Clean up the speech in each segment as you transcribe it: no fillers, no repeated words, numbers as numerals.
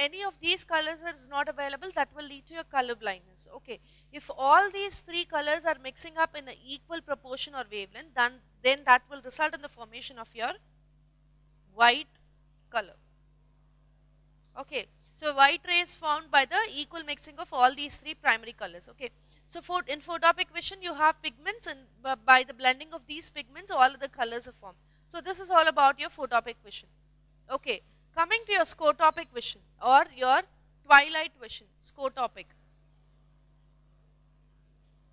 any of these colors is not available, that will lead to your color blindness. Okay, if all these three colors are mixing up in an equal proportion or wavelength, then that will result in the formation of your white color. Okay, so white ray is formed by the equal mixing of all these three primary colors. Okay, so in photopic vision you have pigments, and by the blending of these pigments all of the colors are formed. So this is all about your photopic vision. Okay, coming to your scotopic vision or your twilight vision, scotopic.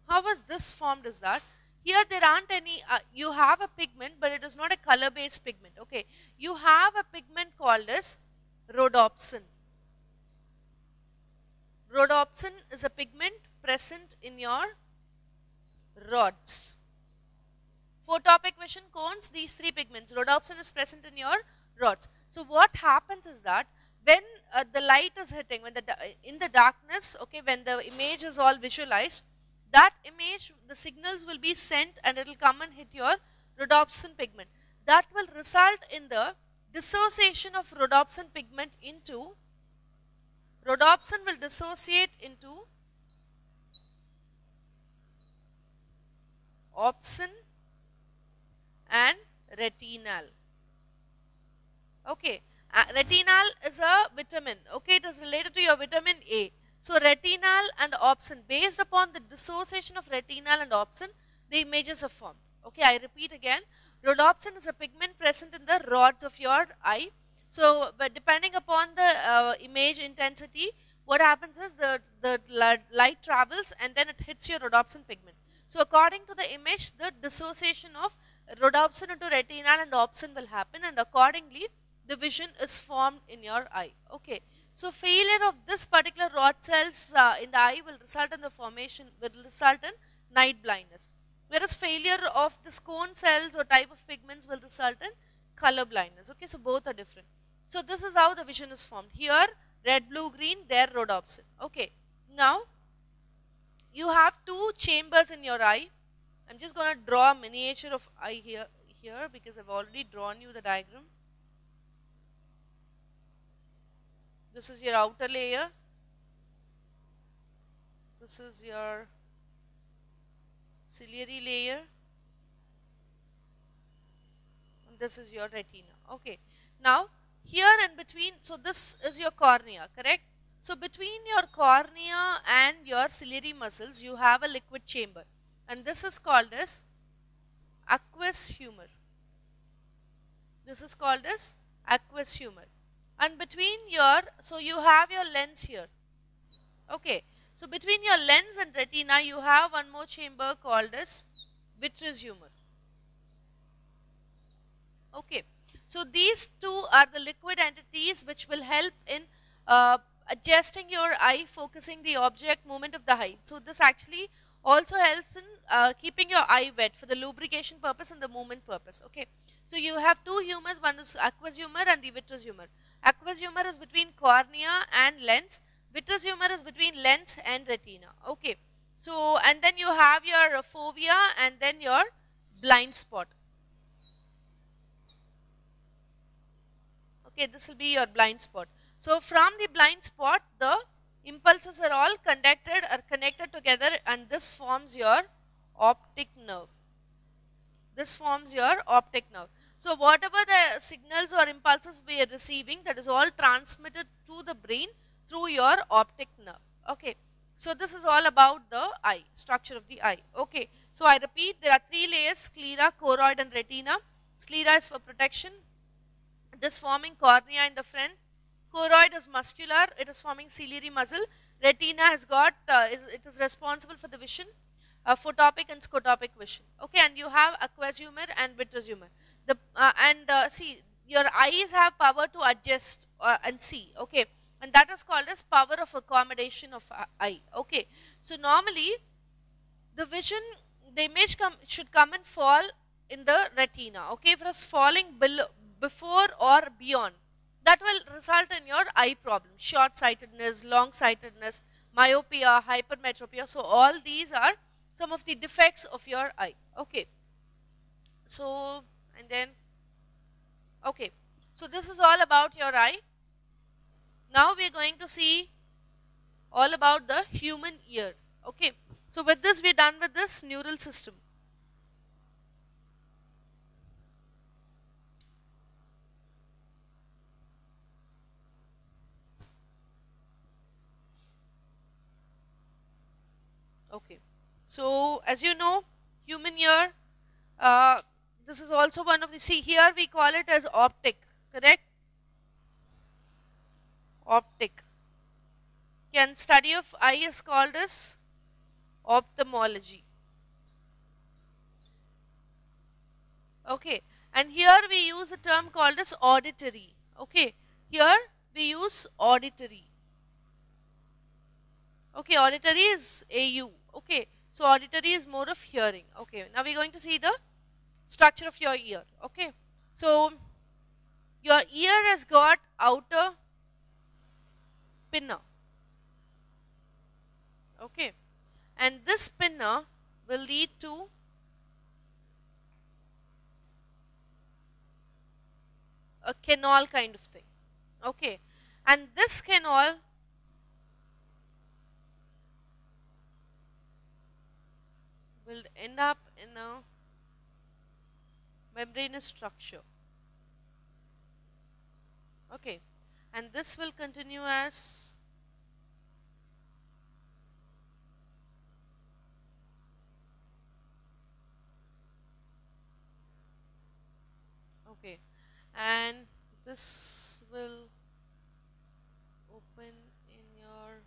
How was this formed is that, here there aren't any, you have a pigment but it is not a color based pigment. Okay, you have a pigment called as rhodopsin. Rhodopsin is a pigment present in your rods. Photopic vision cones, these three pigments, rhodopsin is present in your rods. So what happens is that when the light is hitting, when in the darkness, okay, when the image is all visualized, that image, the signals will be sent and it will come and hit your rhodopsin pigment. That will result in the dissociation of rhodopsin pigment into, rhodopsin will dissociate into opsin and retinal. Okay, retinal is a vitamin. Okay, it is related to your vitamin A. So retinal and opsin, based upon the dissociation of retinal and opsin, the images are formed. Okay, I repeat again, rhodopsin is a pigment present in the rods of your eye. So but depending upon the image intensity, what happens is the light travels and then it hits your rhodopsin pigment. So according to the image, the dissociation of rhodopsin into retinal and opsin will happen, and accordingly the vision is formed in your eye. Okay, so failure of this particular rod cells in the eye will result in the formation, will result in night blindness, whereas failure of the cone cells or type of pigments will result in color blindness. Okay, so both are different. So this is how the vision is formed. Here red, blue, green, there rhodopsin. Okay, now you have two chambers in your eye. I am just going to draw a miniature of eye here because I have already drawn you the diagram. This is your outer layer, this is your ciliary layer, and this is your retina. Okay, now here in between, so this is your cornea, correct? So between your cornea and your ciliary muscles you have a liquid chamber, and this is called as aqueous humor. This is called as aqueous humor. And between your, so you have your lens here. Okay, so between your lens and retina you have one more chamber called as vitreous humor. Okay, so these two are the liquid entities which will help in adjusting your eye, focusing the object, movement of the eye. So this actually also helps in keeping your eye wet for the lubrication purpose and the movement purpose. Okay, so you have two humors, one is aqueous humor and the vitreous humor. Aqueous humor is between cornea and lens, vitreous humor is between lens and retina. Okay, so and then you have your fovea and then your blind spot. Okay, this will be your blind spot. So from the blind spot the impulses are all connected together, and this forms your optic nerve. This forms your optic nerve. So whatever the signals or impulses we are receiving, that is all transmitted to the brain through your optic nerve. Okay, so this is all about the eye, structure of the eye. Okay, so I repeat, there are three layers: sclera, choroid and retina. Sclera is for protection, this forming cornea in the front. Choroid is muscular, it is forming ciliary muscle. Retina has got, it is responsible for the vision, photopic and scotopic vision. Okay, and you have aqueous humor and vitreous humor. See, your eyes have power to adjust and see. Okay, and that is called as power of accommodation of eye. Okay, so normally the vision, the image should come and fall in the retina. Okay, if it is falling below, before or beyond, that will result in your eye problem, short-sightedness, long-sightedness, myopia, hypermetropia. So all these are some of the defects of your eye. Okay, so and then, okay, so this is all about your eye. Now we are going to see all about the human ear. Okay, so with this we are done with this neural system. Okay, so as you know, human ear, this is also one of the, see here we call it as optic, correct? Optic. Can study of eye is called as ophthalmology. Okay, and here we use a term called as auditory. Okay, here we use auditory. Okay, auditory is AU. Okay, so auditory is more of hearing. Okay, now we're going to see the structure of your ear. Okay, so your ear has got outer pinna. Okay, and this pinna will lead to a canal kind of thing. Okay, and this canal will end up in a membranous structure. Okay, and this will continue as okay, and this will open in your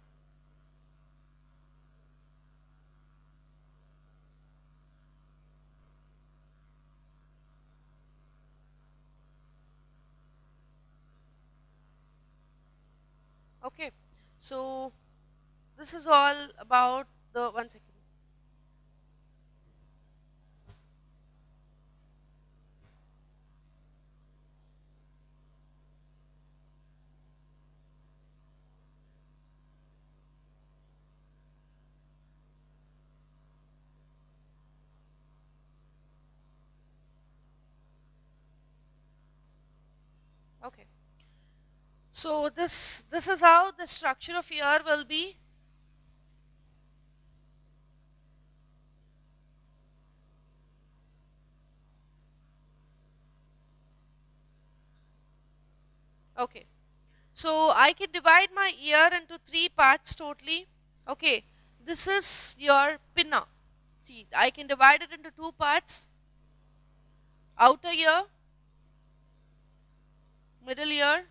okay, so this is all about the, one second. Okay, so this is how the structure of ear will be. Okay, so I can divide my ear into three parts totally. Okay, this is your pinna. See, I can divide it into two parts: outer ear, middle ear,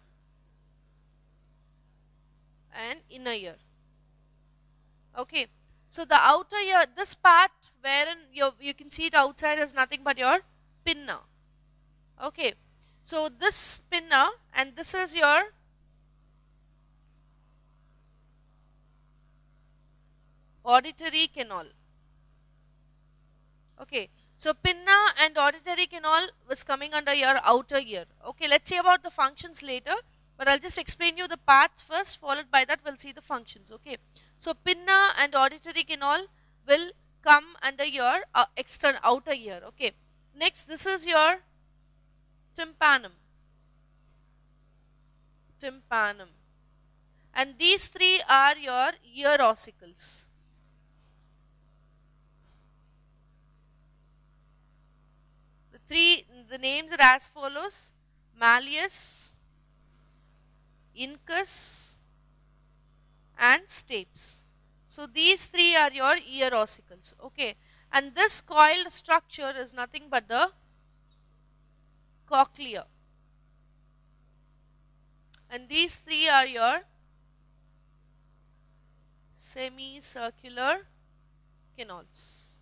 and inner ear. Okay, so the outer ear, this part wherein you can see it outside is nothing but your pinna. Okay, so this pinna and this is your auditory canal. Okay, so pinna and auditory canal was coming under your outer ear. Okay, let's see about the functions later, but I'll just explain you the parts first, followed by that we'll see the functions. Okay, so pinna and auditory canal will come under your external outer ear. Okay, next this is your tympanum. Tympanum, and these three are your ear ossicles. The names are as follows: malleus, incus, and stapes. So these three are your ear ossicles. Okay, and this coiled structure is nothing but the cochlea, and these three are your semicircular canals.